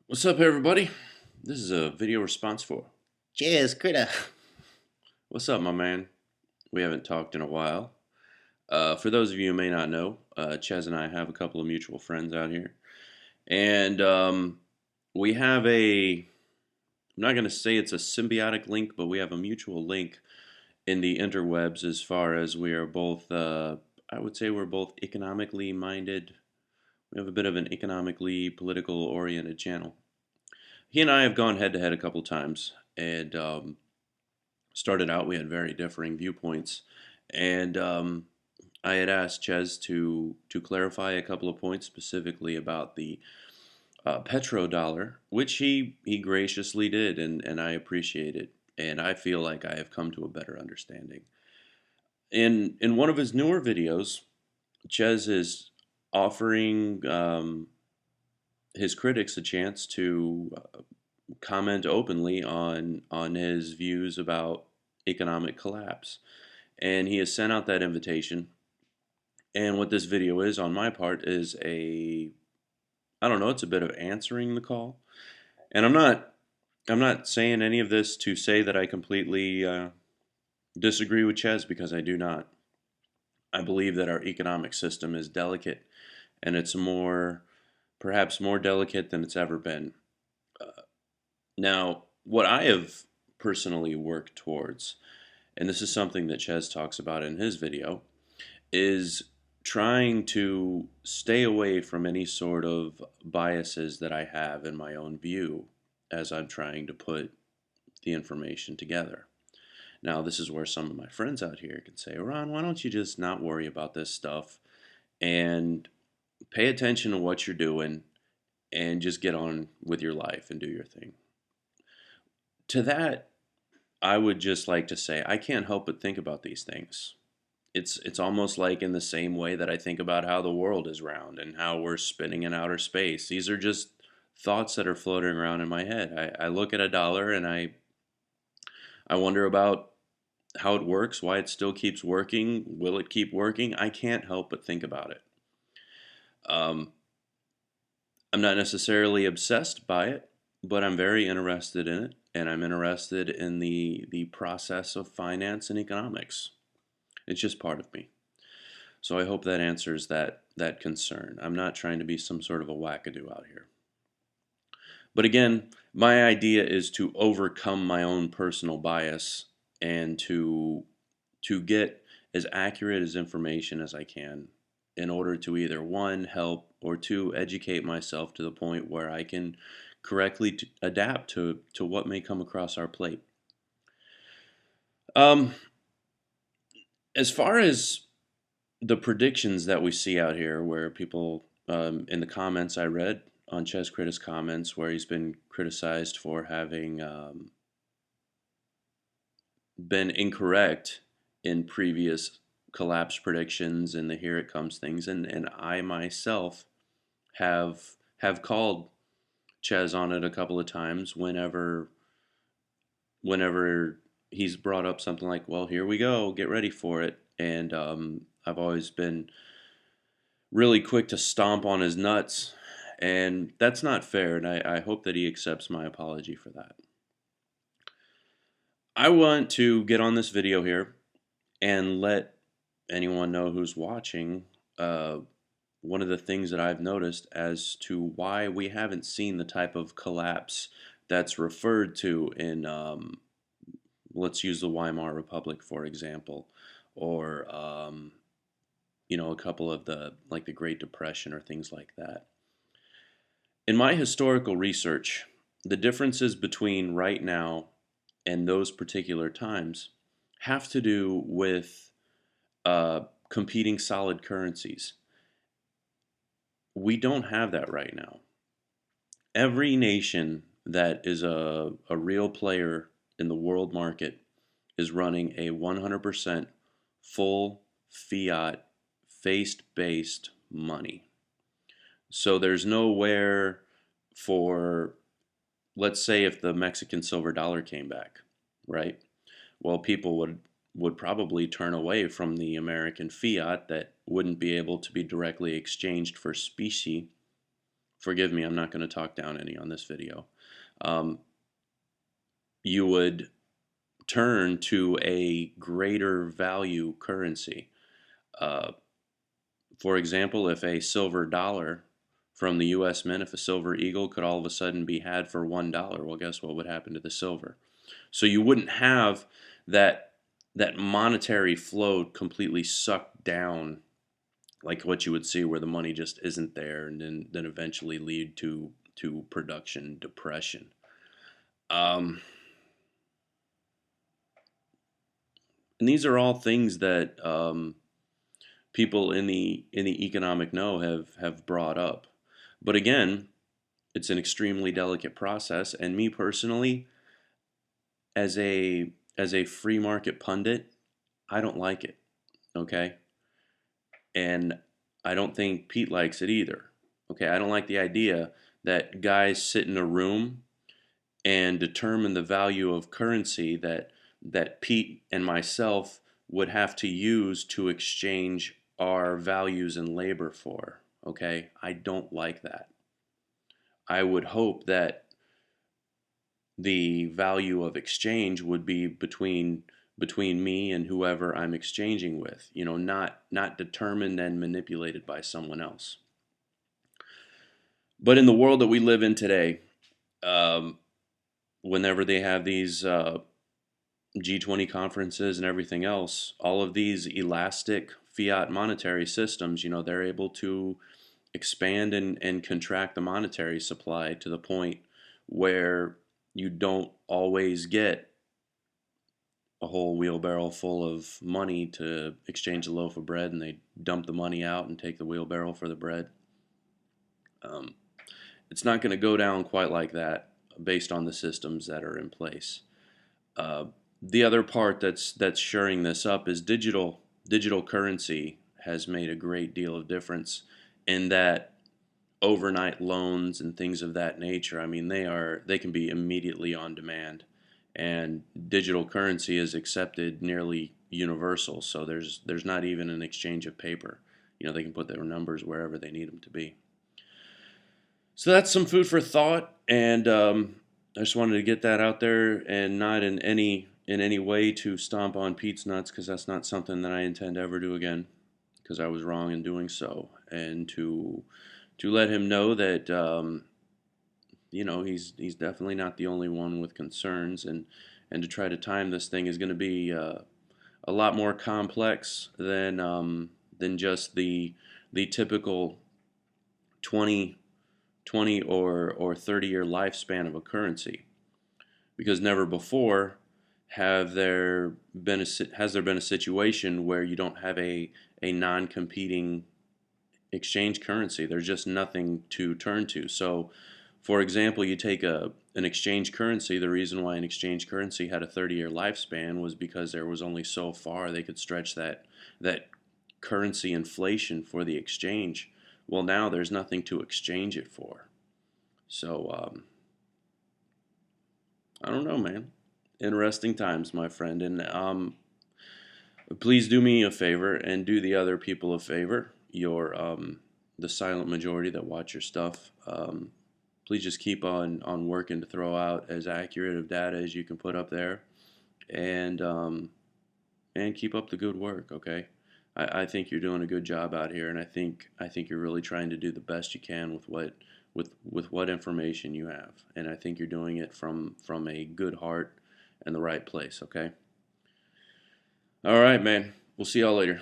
What's up, everybody? This is a video response for Chezkritta. What's up, my man? We haven't talked in a while. For those of you who may not know, Chez and I have a couple of mutual friends out here. And we have I'm not going to say it's a symbiotic link, but we have a mutual link in the interwebs as far as we are both, I would say we're both economically minded. We have a bit of an economically political oriented channel. He and I have gone head to head a couple times, and started out we had very differing viewpoints, and I had asked Ches to clarify a couple of points specifically about the petrodollar, which he graciously did, and I appreciate it, and I feel like I have come to a better understanding. In one of his newer videos, Ches is offering his critics a chance to comment openly on his views about economic collapse. And he has sent out that invitation. And what this video is on my part is I don't know, it's a bit of answering the call. And I'm not saying any of this to say that I completely disagree with Ches, because I do not. I believe that our economic system is delicate, and it's perhaps more delicate than it's ever been. Now, what I have personally worked towards, and this is something that Ches talks about in his video, is trying to stay away from any sort of biases that I have in my own view as I'm trying to put the information together. Now, this is where some of my friends out here can say, Ron, why don't you just not worry about this stuff and pay attention to what you're doing and just get on with your life and do your thing? To that, I would just like to say I can't help but think about these things. It's almost like in the same way that I think about how the world is round and how we're spinning in outer space. These are just thoughts that are floating around in my head. I look at a dollar and I wonder about how it works, why it still keeps working, will it keep working? I can't help but think about it. Um, I'm not necessarily obsessed by it, but I'm very interested in it, and I'm interested in the process of finance and economics. It's just part of me. So I hope that answers that concern. I'm not trying to be some sort of a wackadoo out here. But again, my idea is to overcome my own personal bias and to get as accurate as information as I can in order to either one, help, or two, educate myself to the point where I can correctly adapt to what may come across our plate. Um, as far as the predictions that we see out here, where people in the comments I read on Chezkritta's comments, where he's been criticized for having been incorrect in previous collapse predictions and the here it comes things, and I myself have called Ches on it a couple of times whenever he's brought up something like, well, here we go, get ready for it. And I've always been really quick to stomp on his nuts, and that's not fair, and I hope that he accepts my apology for that. I want to get on this video here and let anyone know who's watching one of the things that I've noticed as to why we haven't seen the type of collapse that's referred to in, let's use the Weimar Republic, for example, or, a couple of the Great Depression or things like that. In my historical research, the differences between right now and those particular times have to do with competing solid currencies. We don't have that right now. Every nation that is a real player in the world market is running a 100% full fiat face-based money. So there's nowhere for, let's say, if the Mexican silver dollar came back, right? Well, people would probably turn away from the American fiat that wouldn't be able to be directly exchanged for specie forgive me, I'm not going to talk down any on this video. Um, you would turn to a greater value currency. Uh, for example, if a silver dollar from the US Mint, if a silver eagle could all of a sudden be had for $1, well, guess what would happen to the silver? So you wouldn't have that monetary flow completely sucked down like what you would see where the money just isn't there, and then eventually lead to production depression. Um, and these are all things that people in the economic know have brought up. But again, it's an extremely delicate process, and me personally, as a free market pundit, I don't like it. Okay, and I don't think Pete likes it either. Okay, I don't like the idea that guys sit in a room and determine the value of currency that Pete and myself would have to use to exchange our values and labor for. Okay, I don't like that. I would hope that the value of exchange would be between me and whoever I'm exchanging with, not determined and manipulated by someone else. But in the world that we live in today, um, whenever they have these G20 conferences and everything else, all of these elastic fiat monetary systems, they're able to expand and contract the monetary supply to the point where you don't always get a whole wheelbarrow full of money to exchange a loaf of bread, and they dump the money out and take the wheelbarrow for the bread. Um, it's not going to go down quite like that based on the systems that are in place. Uh, the other part that's shoring this up is digital currency has made a great deal of difference in that overnight loans and things of that nature. I mean, they can be immediately on demand, and digital currency is accepted nearly universal. So there's not even an exchange of paper. They can put their numbers wherever they need them to be. So that's some food for thought, and I just wanted to get that out there, and not in any way to stomp on Pete's nuts, because that's not something that I intend to ever do again, because I was wrong in doing so, and to let him know that he's definitely not the only one with concerns, and to try to time this thing is going to be a lot more complex than just the typical 20 20 or 30-year lifespan of a currency, because never before has there been a situation where you don't have a non-competing exchange currency. There's just nothing to turn to. So, for example, you take an exchange currency. The reason why an exchange currency had a 30-year lifespan was because there was only so far they could stretch that currency inflation for the exchange. Well, now there's nothing to exchange it for. So, I don't know, man. Interesting times, my friend. And please do me a favor and do the other people a favor. The silent majority that watch your stuff. Please just keep on working to throw out as accurate of data as you can put up there, and keep up the good work. Okay, I think you're doing a good job out here, and I think you're really trying to do the best you can with what information you have, and I think you're doing it from a good heart and the right place. Okay. All right, man. We'll see y'all later.